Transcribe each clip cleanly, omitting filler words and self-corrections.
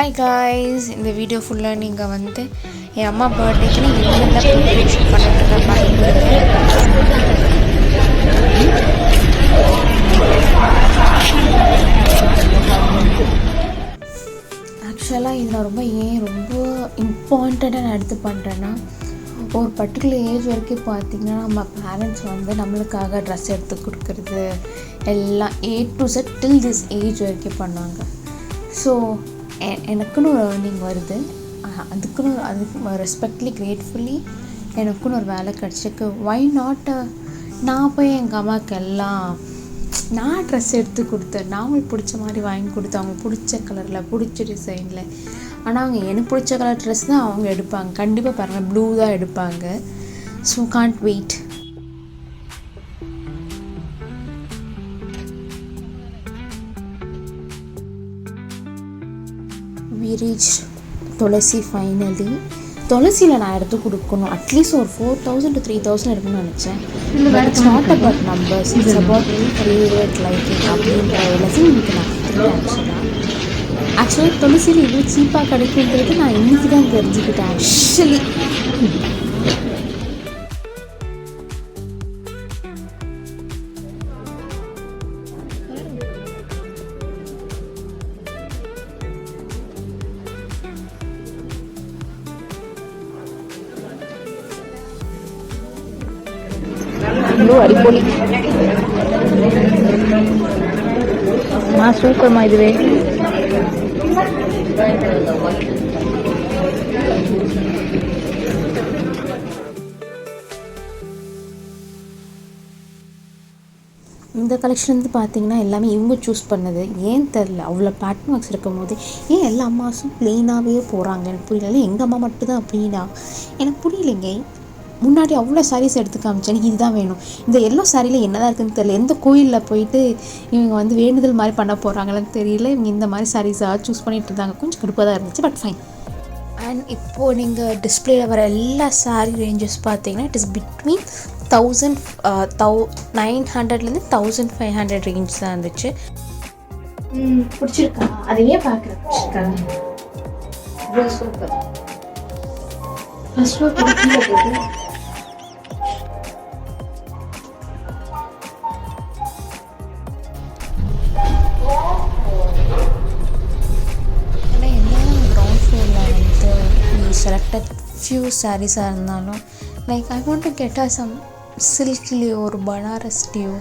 Hi guys, இந்த video ஃபுல்லாக நீங்கள் வந்து என் அம்மா பர்த்டேக்கு என்னென்ன ப்ரிப்ரேஷன் பண்ணிட்டு பாருங்க. ஆக்சுவலாக இது நான் ரொம்ப இம்பார்ட்டண்ட்டாக நான் எடுத்து பண்ணுறேன்னா, ஒரு பர்டிகுலர் ஏஜ் வரைக்கும் பார்த்திங்கன்னா நம்ம பேரண்ட்ஸ் வந்து நம்மளுக்காக ட்ரெஸ் எடுத்து கொடுக்குறது எல்லாம் A to Z till this age வரைக்கும் பண்ணாங்க. ஸோ எனக்குன்னு ஒரு ஏர்னிங் வருது, அதுக்கு ரெஸ்பெக்ட்லி கிரேட்ஃபுல்லி எனக்குன்னு ஒரு வேலை கிடச்சிருக்கு. வை நாட் நான் போய் எங்கள் அம்மாவுக்கு எல்லாம் நான் ட்ரெஸ் எடுத்து கொடுத்தேன், நான் அவங்களுக்கு பிடிச்ச மாதிரி வாங்கி கொடுத்தேன், அவங்களுக்கு பிடிச்ச கலரில் பிடிச்ச டிசைனில். ஆனால் அவங்க எனக்கு பிடிச்ச கலர் ட்ரெஸ் தான் அவங்க எடுப்பாங்க. கண்டிப்பாக பாருங்கள், ப்ளூ தான் எடுப்பாங்க. So can't wait. we reached Tulsi. Finally துளசியில் நான் எடுத்து கொடுக்கணும். அட்லீஸ்ட் ஒரு 4,000 to 3,000 இருக்குன்னு நினச்சேன். It's not about numbers, it's about favourite liking அப்படின்ற லெசன் எனக்கு நான் கற்றுக்கிட்டேன். ஆக்சுவலாக துளசியில் இவ்வளோ சீப்பாக கிடைக்குன்றது நான் இன்றைக்கி தான் தெரிஞ்சுக்கிட்டேன். ஆக்சுவலி அடிப்பொலி சூப்பர்மா இதுவே. இந்த கலெக்ஷன் வந்து பார்த்திங்கன்னா எல்லாமே இவங்க சூஸ் பண்ணது. ஏன் தெரில, அவ்வளோ பேட்டர்ன் ஒர்க்ஸ் இருக்கும் போது ஏன் எல்லா அம்மாஸும் ப்ளெயினாகவே போகிறாங்க எனக்கு புரியல. எங்கள் அம்மா மட்டும்தான் அப்படின்னா எனக்கு புரியலைங்க. முன்னாடி அவ்வளோ சாரீஸ் எடுத்து காமிச்சேன், எனக்கு இதுதான் வேணும். இந்த எல்லோ சாரியில் என்ன தான் இருக்குதுன்னு தெரியல. எந்த கோயிலில் போயிட்டு இவங்க வந்து வேண்டுதல் மாதிரி பண்ண போகிறாங்கன்னு தெரியல. இவங்க இந்த மாதிரி சாரீஸாக சூஸ் பண்ணிகிட்டு இருந்தாங்க. கொஞ்சம் கடுப்பாக தான் இருந்துச்சு, பட் ஃபைன். அண்ட் இப்போது நீங்கள் டிஸ்பிளேயில் வர எல்லா சாரீ ரேஞ்சஸ் பார்த்தீங்கன்னா இட் இஸ் பிட்வீன் 900லேருந்து 1,500 ரேஞ்ச் தான் இருந்துச்சு. பிடிச்சிருக்கா? அதையே பார்க்குறேன். பிடிச்சிருக்காங்க. சூப்பர். ஃபர்ஸ்ட் ஃப்ளோர் கீழே போகுது. செலக்டட் ஃபியூ சாரீஸாக இருந்தாலும் like I want to get some சில்க்லேயோ ஒரு பனாரஸ்லேயோ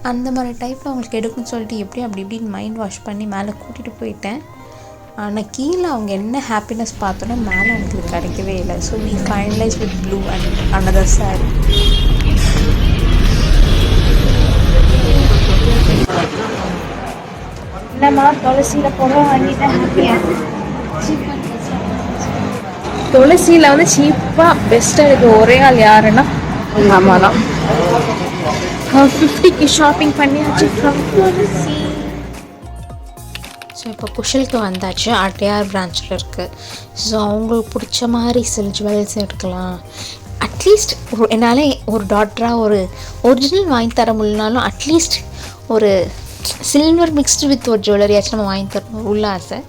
அந்த மாதிரி டைப்பில் அவங்களுக்கு எடுக்குன்னு சொல்லிட்டு அப்படி இப்படின்னு மைண்ட் வாஷ் பண்ணி மேலே கூட்டிகிட்டு போயிட்டேன். ஆனால் கீழே அவங்க என்ன ஹாப்பினஸ் பார்த்தோன்னா மேலே எனக்கு கிடைக்கவே இல்லை. So we finalise with blue and another sari. என்னம்மா துளசியில் பொருள் வாங்கிட்டேன். ஹாப்பியாக துளசியில் வந்து சீப்பாக பெஸ்ட்டாக இருக்குது. ஒரே ஆள் யாருன்னா எங்கள் அம்மா தான். 50க்கு ஷாப்பிங் பண்ணியாச்சு ஃப்ரம் துளசி. ஸோ இப்போ குஷலுக்கு வந்தாச்சு. RTR பிரான்ச்சில் இருக்குது. ஸோ அவங்களுக்கு பிடிச்ச மாதிரி சில ஜுவல்ஸ் எடுக்கலாம். அட்லீஸ்ட் என்னால் ஒரு டாட்டராக ஒரு ஒரிஜினல் வாங்கி தர முடியலனாலும் அட்லீஸ்ட் ஒரு சில்வர் மிக்ஸ்டு வித் ஒரு ஜுவல்லரியாச்சும் நம்ம வாங்கி தரணும் உள்ள ஆசை.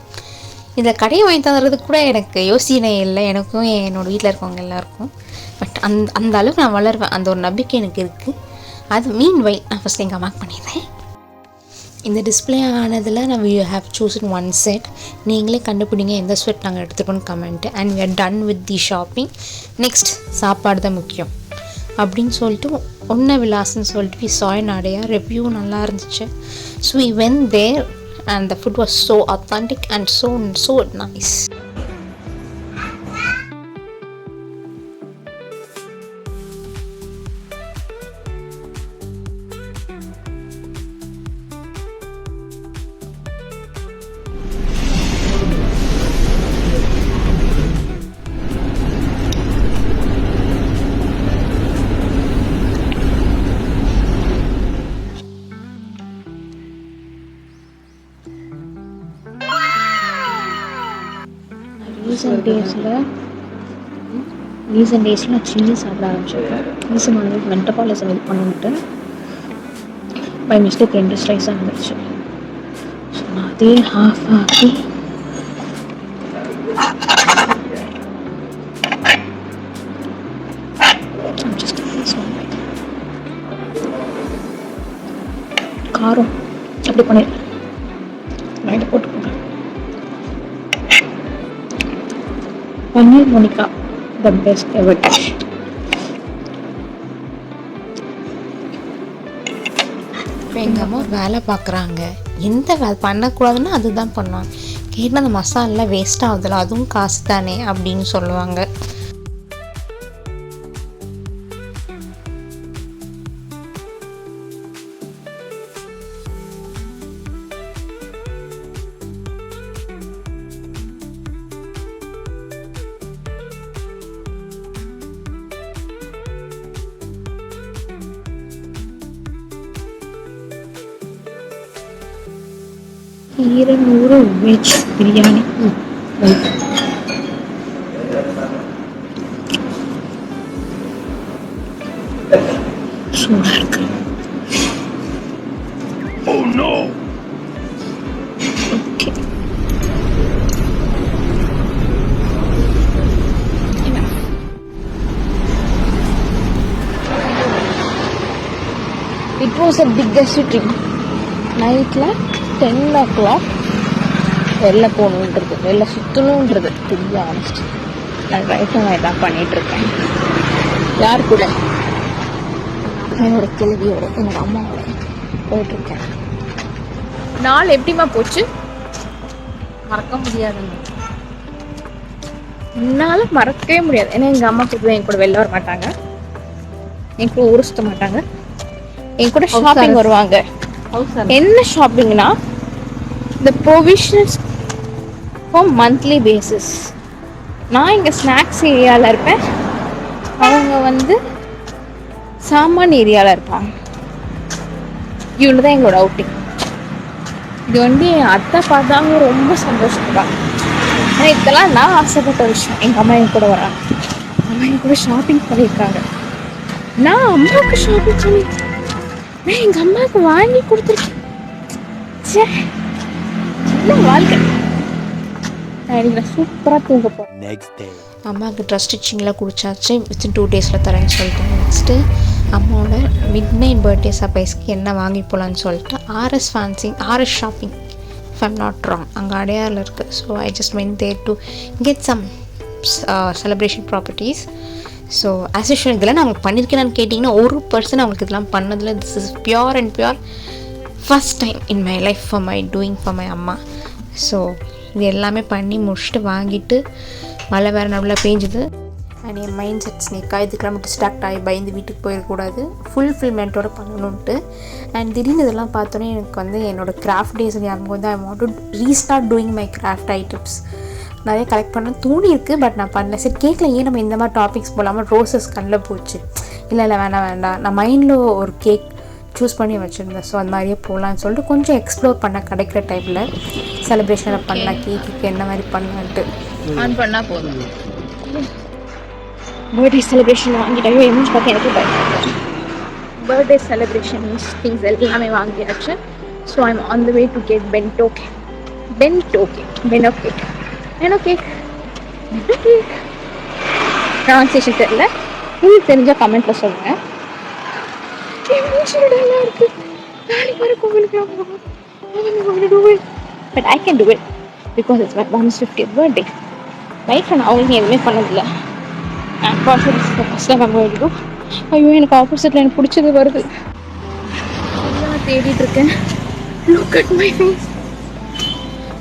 இந்த கடையை வாங்கி தந்துறதுக்கு கூட எனக்கு யோசனை இல்லை, எனக்கும் என்னோடய வீட்டில் இருக்கவங்க எல்லாருக்கும். பட் அந்த அளவுக்கு நான் வளருவேன், அந்த ஒரு நம்பிக்கை எனக்கு இருக்குது. அது மீன் வை நான் ஃபஸ்ட் எங்கள் அம்மாவுக்கு பண்ணிடுறேன். இந்த டிஸ்பிளே ஆனதில் நான் we have chosen one set. நீங்களே கண்டுபிடிங்க எந்த ஸ்வெட் நாங்கள் எடுத்துக்கணும்னு comment. And we are done with the shopping. Next சாப்பாடு தான் முக்கியம் அப்படின்னு சொல்லிட்டு ஒன்றை விலாசன்னு சொல்லிட்டு வி சாய் நாடையா ரிவ்யூ நல்லா இருந்துச்சு. So we went there and the food was so authentic and so nice. Recent டேஸில் நான் சில்லி சாப்பிட ஆரம்பிச்சிருக்கேன். ரீசன் மென்டபாலிசம் இது பண்ணிவிட்டு பை மிஸ்டேக் 2 ஸ்லைஸாக இருந்துச்சு. ஸோ நான் அதே ஹாஃப் ஆக்கி இது பண்ணிடுறேன். நான் இதை போட்டுக்கோங்க. பன்னீர் மோனிகா த பெஸ்ட் எவர் டிஷ். இப்போ எங்கள் அம்மா வேலை பார்க்குறாங்க. எந்த வேலை பண்ணக்கூடாதுன்னா அதுதான் பண்ணுவாங்க. கேட்டால் அந்த மசாலெலாம் வேஸ்ட் ஆகுதுல்ல, அதுவும் காசு தானே அப்படின்னு சொல்லுவாங்க. ஈரநூறு வெஜ் பிரியாணி. சூடா இருக்கு. Okay. It was a biggest trip. நைட்டில் 10 o'clock வெளில போகணுன்றது, வெளில சுற்றணுன்றது பெரிய ஆனஸ்ட். நான் ரைட்டாக நான் இதான் பண்ணிகிட்ருக்கேன். யார் கூட? என்னோட கேள்வியோட, என்னோட அம்மாவோட போயிட்டுருக்கேன். நாள் எப்படிமா போச்சு? மறக்க முடியாதுங்க. என்னால் மறக்கவே முடியாது. ஏன்னா எங்கள் அம்மா கூட என் கூட வெளில வர மாட்டாங்க, என் கூட ஊர் சுற்ற மாட்டாங்க, என் கூட ஷாப்பிங் வருவாங்க. என்ன ஷாப்பிங்னா the provisions for monthly basis. நான் இங்கே ஸ்நாக்ஸ் ஏரியாவில் இருப்பேன், அவங்க வந்து சாமான் ஏரியாவில் இருப்பாங்க. இவ்வளோ தான் எங்களோட அவுட்டிங். இது வந்து என் அத்தை பார்த்தாங்க ரொம்ப சந்தோஷப்படுறாங்க. ஏன்னா இதெல்லாம் நான் ஆசைப்பட்ட விஷயம். எங்கள் அம்மா என் கூட வராங்க, அம்மா என் கூட ஷாப்பிங் பண்ணியிருக்காங்க. நான் அம்மாவுக்கு ஷாப்பிங் பண்ணியிருக்கேன், நான் எங்கள் அம்மாவுக்கு வாங்கி கொடுத்துருக்கேன். சே, வாழ்க்கை. நான் சூப்பராக தூங்க போகிறேன். அம்மாவுக்கு ட்ரெஸ் ஸ்டிச்சிங்கில் குடிச்சாச்சு. வித்தின் 2 days தரேன்னு சொல்லிட்டு நெக்ஸ்ட்டு அம்மாவோட மிட் நைட் பர்த்டே சர்ப்ரைஸ்க்கு என்ன வாங்கி போகலான்னு சொல்லிட்டு RS shopping, if I'm not wrong, அங்கே அடையாரில் இருக்குது. So I just went there to get some celebration properties. So as usual இதெல்லாம் நான் அவங்களுக்கு பண்ணியிருக்கேன்னு கேட்டிங்கன்னா ஒரு பர்சன் அவங்களுக்கு இதெல்லாம் பண்ணதில் this is pure and pure first time in my life for my doing for my அம்மா. ஸோ இது எல்லாமே பண்ணி முடிச்சுட்டு வாங்கிட்டு மழை வேறு நல்லா பேஞ்சுது. அண்ட் என் மைண்ட் செட் ஸ்னேக்காக இதுக்கெல்லாம் டிஸ்ட்ராக்ட் ஆகி பயந்து வீட்டுக்கு போயிடக்கூடாது, ஃபுல்ஃபில்மெண்ட்டோடு பண்ணணுன்ட்டு. அண்ட் திடீர்னு இதெல்லாம் பார்த்தோன்னே எனக்கு வந்து என்னோடய கிராஃப்ட் டேஸ் ஞாபகம் வந்து ஐ want to restart doing my craft items. நிறைய கலெக்ட் பண்ண தோணி இருக்குது, பட் நான் பண்ணல. சரி கேட்கல, ஏன் நம்ம இந்த மாதிரி டாபிக்ஸ் போடாமல் ரோசஸ் கண்ணில் போச்சு. இல்லை வேண்டாம், நான் மைண்டில் ஒரு கேக் சூஸ் பண்ணி வச்சுருந்தேன். ஸோ அந்த மாதிரியே போகலான்னு சொல்லிட்டு கொஞ்சம் எக்ஸ்ப்ளோர் பண்ண கிடைக்கிற டைமில் செலிப்ரேஷனை பண்ணலாம், கேக்குக்கு என்ன மாதிரி பண்ணலான்ட்டு ஆன் பண்ணால் போதும். பர்த்டே செலிப்ரேஷன் வாங்கிட்டாயோ எம்ஜி பார்த்து எனக்கு பயன்படுது. பர்த்டே செலிப்ரேஷன் திங்ஸ் எல்லாமே வாங்கியாச்சு. So I'm on the way to get bento cake. Pronunciation தெரியல, உங்களுக்கு தெரிஞ்சால் கமெண்ட்டில் சொல்லுங்கள். எமோஷனலாக இருக்குது. நாளைக்கு வர கோவிலுக்கு போகணும், but I can do it because it's my mom's 50th birthday. லைஃப்பில் நான் அவங்களுக்கு எதுவுமே பண்ணதில்லை. First time I'm going to do. ஐயோ, எனக்கு ஆப்போசிட்டில் எனக்கு பிடிச்சது வருது. நான் தேடிட்டு இருக்கேன். Look at my face.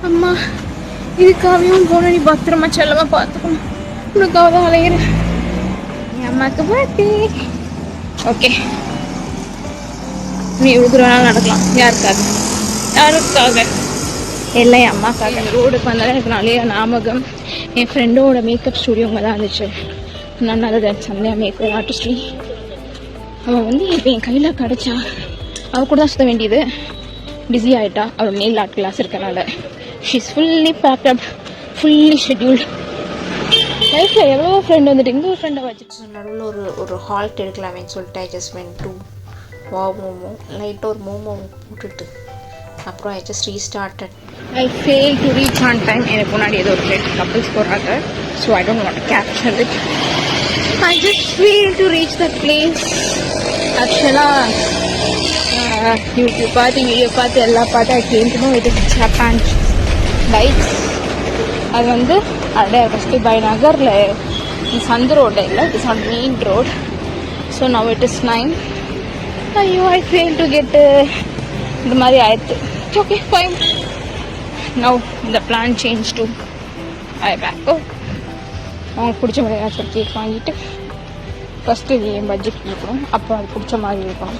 அம்மா, இதுக்காகவும் போன நீ பத்திரமா செல்லமா பார்த்துக்கணும், உனக்காக தான் அலையிறேன். என் அம்மாவுக்கு பர்த்டே. ஓகே, நீ இவ்வளோ தூரம் நாள் நடக்கலாம். யாருக்காக? எல்லாம் என் அம்மாக்காக. ரோடுக்கு வந்தாலும் எனக்கு நிறைய ஞாபகம். என் ஃப்ரெண்டோட மேக்கப் ஸ்டூடியோங்க தான் இருந்துச்சு. நான் நல்லது சந்தியா மேக்கப் ஆர்டிஸ்ட்ரி. அவள் வந்து இப்போ என் கையில் கிடச்சா அவள் கூட தான் சுற்ற வேண்டியது. பிஸி ஆகிட்டா, அவள் நெயில் ஆர்ட் கிளாஸ் இருக்கனால. She is fully backup, fully scheduled. லைஃப்பில் எவ்வளோ ஃப்ரெண்ட் வந்துட்டு இங்கே ஒரு ஃப்ரெண்டை வச்சுட்டு நடுவில் ஒரு ஹால்ட் எடுக்கலாமேன்னு சொல்லிட்டு ஐ just went to wow momo. லைட்டாக ஒரு மோமோ போட்டுட்டு அப்புறம் I just restarted. I fail to reach on time. எனக்கு முன்னாடி ஏதோ ஒரு பிளேட் கப்பிள்ஸ் போடுறாங்க. So I don't want to capture it. I just fail to reach the place. ஆக்சுவலாக யூடியூப் பார்த்து வீடியோ பார்த்து எல்லாம் பார்த்து அது கேட்டுமோ இது ஜப்பான் பைக்ஸ். அது வந்து அடையார் ஃபஸ்ட்டு பை நகரில் சந்து ரோடு இல்லை, it's on main road. So now it is 9. ஐயோ ஐ ஃபெயில் டு கெட் இந்த மாதிரி ஆயிடுச்சு. Okay fine. நவ் இந்த plan change to I back. அவங்களுக்கு பிடிச்ச மாதிரி ஏதாச்சும் ஒரு கேக் வாங்கிட்டு ஃபஸ்ட்டு என் பட்ஜெட் இருக்கணும், அப்போ அது பிடிச்ச மாதிரி இருக்கணும்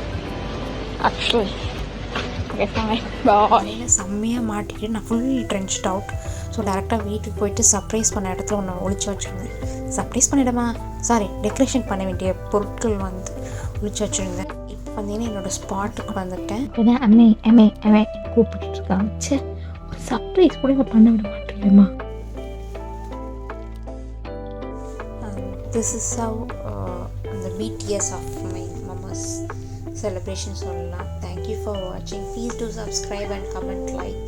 ஆக்சுவலி. ஓகே ஃபைன் பாய். செம்மையாக மாட்டிட்டு நான் ஃபுல் ட்ரென்ச்ட் அவுட். ஸோ டேரெக்டாக வீட்டுக்கு போயிட்டு சர்ப்ரைஸ் பண்ண இடத்துல ஒன்று ஒழிச்சு வச்சுருந்தேன். சர்ப்ரைஸ் பண்ணிவிடுமா, சாரி டெக்கரேஷன் பண்ண வேண்டிய பொருட்கள் வந்து ஒழிச்சு வச்சுருந்தேன். இப்போ பார்த்தீங்கன்னா என்னோடய ஸ்பாட்டுக்கு வந்துட்டேன். அம்மே கூப்பிட்டு இருக்காங்க. சே, சர்ப்ரைஸ் கூட பண்ண விட மாட்டேங்கம்மா. This is how the BTS of my mama's celebration சொல்லலாம். Thank you for watching. Please do subscribe and comment, like.